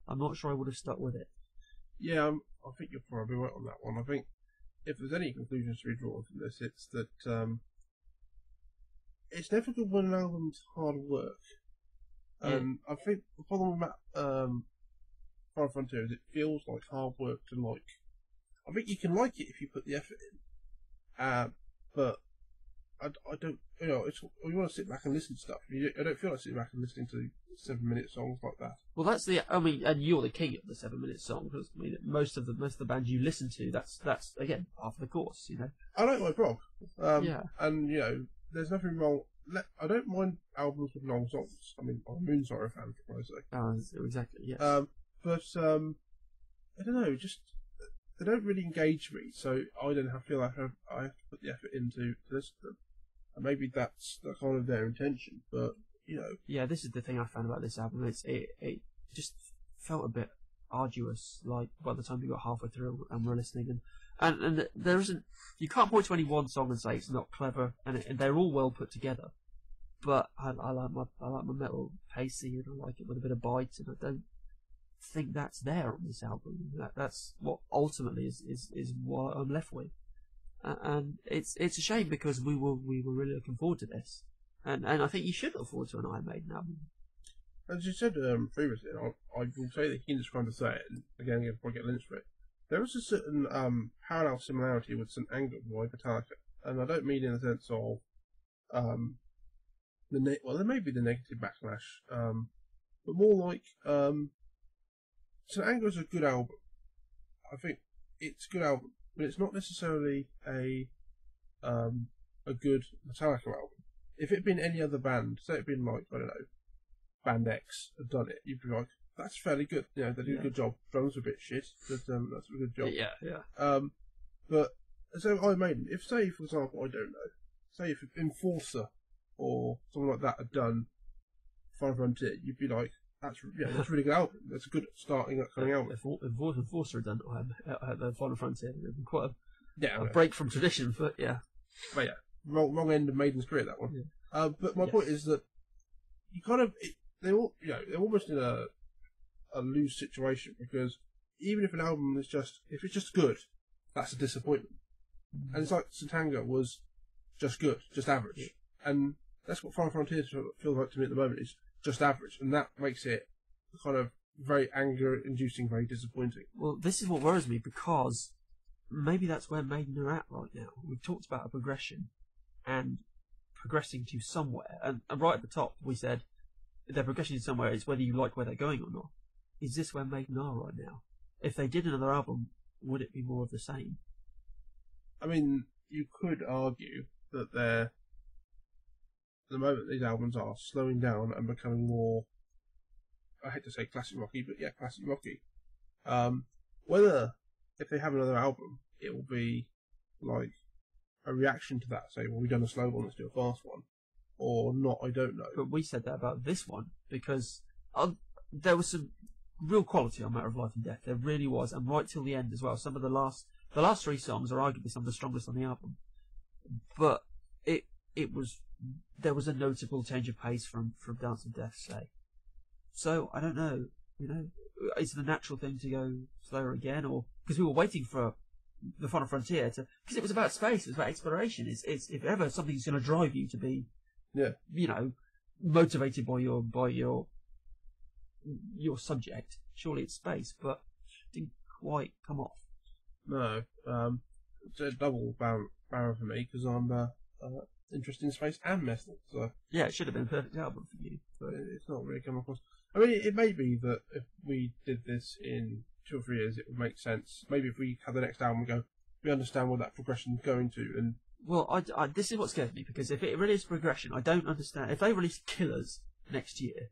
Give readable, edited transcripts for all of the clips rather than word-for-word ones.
I'm not sure I would have stuck with it. Yeah, I think you're probably right on that one. I think if there's any conclusions to be drawn from this, it's that it's never good when an album's hard work. And I think the problem with Final Frontier is it feels like hard work to like. I think you can like it if you put the effort in, but I don't. You know, you want to sit back and listen to stuff. I don't feel like sitting back and listening to 7-minute songs like that. Well, that's and you're the king of the 7-minute song, because most of the bands you listen to, that's again half the course, you know. I like my prog, and you know, there's nothing wrong. I don't mind albums with long songs. I mean, I'm a Moonsorrow fan, for Christ's sake. Oh, exactly, yes. But I don't know, just they don't really engage me, so I don't feel like I have to put the effort into listen to them. And maybe that's kind of their intention, but you know. Yeah, this is the thing I found about this album. It just felt a bit arduous. Like by the time we got halfway through and we're listening, and there isn't. You can't point to any one song and say it's not clever, and they're all well put together. But I like my metal pacey, and I like it with a bit of bite, and I don't think that's there on this album. That's what ultimately is what I'm left with. And it's a shame, because we were really looking forward to this, and I think you should look forward to an Iron Maiden album. As you said previously, I will say that Keen's trying to say it, and again, if I get lynched for it, there is a certain parallel similarity with St. Anger by Metallica, and I don't mean in the sense of there may be the negative backlash, but more like St. Anger is a good album. I think it's a good album, but it's not necessarily a good Metallica album. If it had been any other band, say it had been like, I don't know, Band X had done it, you'd be like, that's fairly good. You know, they do a good job. Drums are a bit shit, but that's a good job. Yeah. But so Iron Maiden, if say for example, I don't know, say if Enforcer or something like that had done Final Frontier, you'd be like, that's a really good album. That's a good starting upcoming album. If Enforcer had done the Final Frontier, it would be quite a break from tradition, but yeah. But yeah, wrong end of Maiden's career, that one. Yeah. But my point is that you kind of they're almost in a loose situation, because even if an album is if it's just good, that's a disappointment. And it's like St. Anger was just good, just average, and that's what Final Frontier feels like to me at the moment, is just average, and that makes it kind of very anger-inducing, very disappointing. Well, this is what worries me, because maybe that's where Maiden are at right now. We've talked about a progression and progressing to somewhere, and right at the top we said they're progressing to somewhere. It's whether you like where they're going or not. Is this where Maiden are right now? If they did another album, would it be more of the same? I mean, you could argue that at the moment these albums are slowing down and becoming more, I hate to say classic rocky, but yeah, classic rocky. Whether, if they have another album, it will be like a reaction to that, say, well, we've done a slow one, let's do a fast one, or not, I don't know. But we said that about this one, because there was some real quality on Matter of Life and Death. There really was, and right till the end as well. Some of the last 3 songs are arguably some of the strongest on the album. But there was a notable change of pace from Dance of Death, say. So I don't know. You know, is the natural thing to go slower again, or because we were waiting for the Final Frontier because it was about space, it was about exploration. It's if ever something's going to drive you to be, you know, motivated by your subject, surely it's space, but it didn't quite come off. No, it's a double barrel for me, because I'm interested in space and metal. So yeah, it should have been a perfect album for you, but it's not really come across. I mean, it may be that if we did this in 2 or 3 years, it would make sense. Maybe if we have the next album and go, we understand what that progression is going to. And well, this is what scares me, because if it really is progression, I don't understand. If they release Killers next year,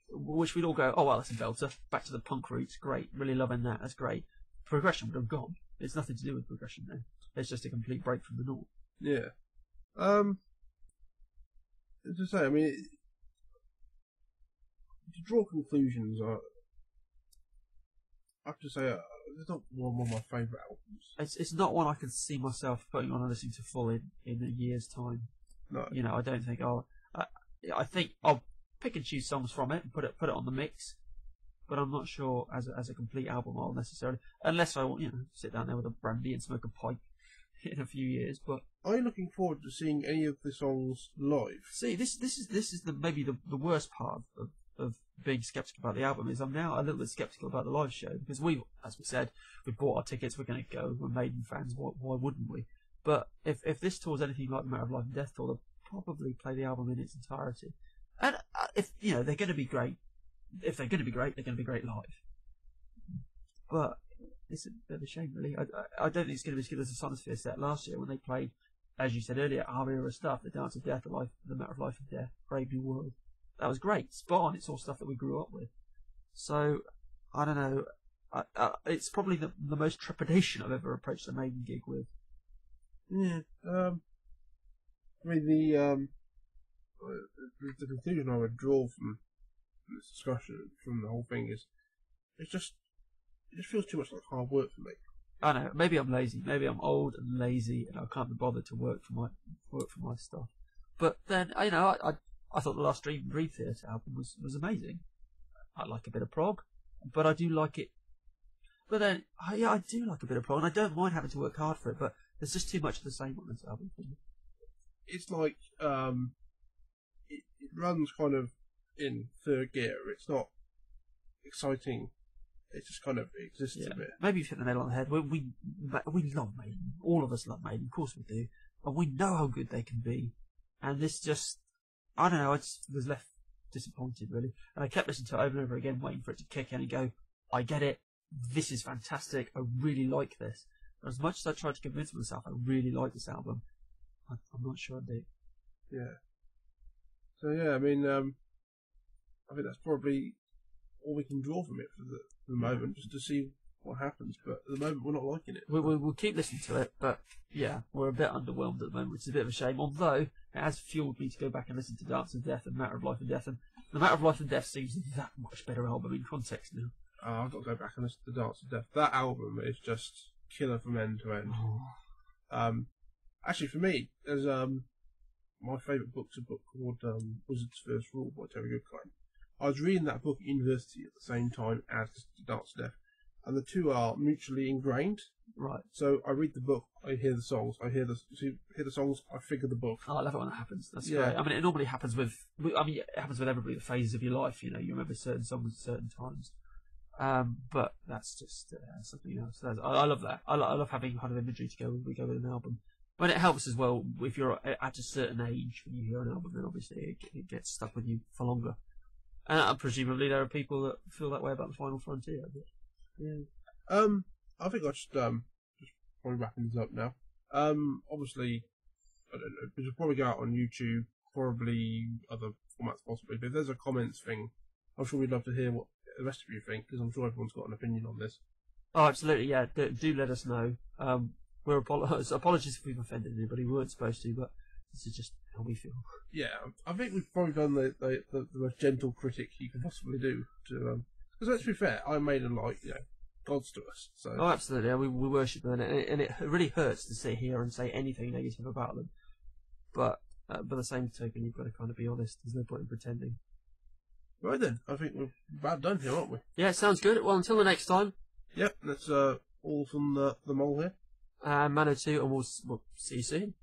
which we'd all go, oh well, that's a belter, back to the punk roots, great, really loving that, that's great. Progression would have gone. It's nothing to do with progression then. It's just a complete break from the norm. Yeah. To say, I mean, to draw conclusions, I have to say, it's not one of my favourite albums. It's not one I can see myself putting on and listening to full in a year's time. No. You know, I don't think I think I'll pick and choose songs from it and put it on the mix. but I'm not sure as a complete album I'll necessarily, unless I want, sit down there with a brandy and smoke a pipe in a few years. But are you looking forward to seeing any of the songs live? See, this is maybe the worst part of being sceptical about the album is I'm now a little bit sceptical about the live show, because as we said, we bought our tickets, we're going to go, we're Maiden fans, why wouldn't we? But if this tour's anything like the Matter of Life and Death tour, they'll probably play the album in its entirety. And if they're going to be great, they're going to be great live. But it's a bit of a shame, really. I don't think it's going to be as good as the Sonosphere set last year when they played, as you said earlier, our era stuff, the Dance of Death, the Matter of Life and Death, Brave New World. That was great. Spot on. It's all stuff that we grew up with. So, I don't know. It's probably the most trepidation I've ever approached a Maiden gig with. Yeah. I mean, the conclusion I would draw from this discussion, from the whole thing, is it just feels too much like hard work for me. I know. Maybe I'm lazy. Maybe I'm old and lazy, and I can't be bothered to work for my stuff. But then, I thought the last Dream and Breathe Theatre album was amazing. I like a bit of prog, but I do like it. But then, I do like a bit of prog, and I don't mind having to work hard for it. But there's just too much of the same on this album for me. It's like it runs kind of in third gear. It's not exciting. It just kind of exists a bit. Maybe you've hit the nail on the head. We love Maiden. All of us love Maiden. Of course we do. And we know how good they can be. And this just, I don't know, I just was left disappointed, really. And I kept listening to it over and over again, waiting for it to kick in and go, I get it. This is fantastic. I really like this. But as much as I tried to convince myself I really like this album, I'm not sure I do. Yeah. So, yeah, I mean, I think that's probably all we can draw from it for the moment, just to see what happens. But at the moment, we're not liking it. We'll keep listening to it, but yeah, we're a bit underwhelmed at the moment, which is a bit of a shame. Although it has fueled me to go back and listen to Dance of Death and Matter of Life and Death, and the Matter of Life and Death seems that much better album in context now. I've got to go back and listen to Dance of Death. That album is just killer from end to end. Actually, for me, there's my favourite book's a book called Wizard's First Rule by Terry Goodkind. I was reading that book at university at the same time as Dance of Death, and the two are mutually ingrained. Right. So I read the book, I hear the songs, hear the songs, I figure the book. Oh, I love it when that happens. That's great. I mean, it normally happens with. It happens with everybody. The phases of your life, you remember certain songs at certain times. But that's just something else. I love that. I love having kind of imagery to go when we go with an album. But it helps as well if you're at a certain age when you hear an album, then obviously it gets stuck with you for longer. And presumably there are people that feel that way about the Final Frontier. But, yeah. I think I just probably wrapping this up now. Obviously, I don't know. We should probably go out on YouTube, probably other formats possibly. But if there's a comments thing, I'm sure we'd love to hear what the rest of you think, because I'm sure everyone's got an opinion on this. Oh, absolutely, yeah. Do let us know. We're apologies if we've offended anybody. We weren't supposed to, but this is just how we feel. Yeah, I think we've probably done the most gentle critic you can possibly do. Because let's be fair, Iron Maiden gods to us. So. Oh, absolutely. We worship them, and it really hurts to sit here and say anything negative about them. But by the same token, you've got to kind of be honest. There's no point in pretending. Right then, I think we're about done here, aren't we? Yeah, sounds good. Well, until the next time. Yep, that's all from the Mole here. Manno 2, and we'll see you soon.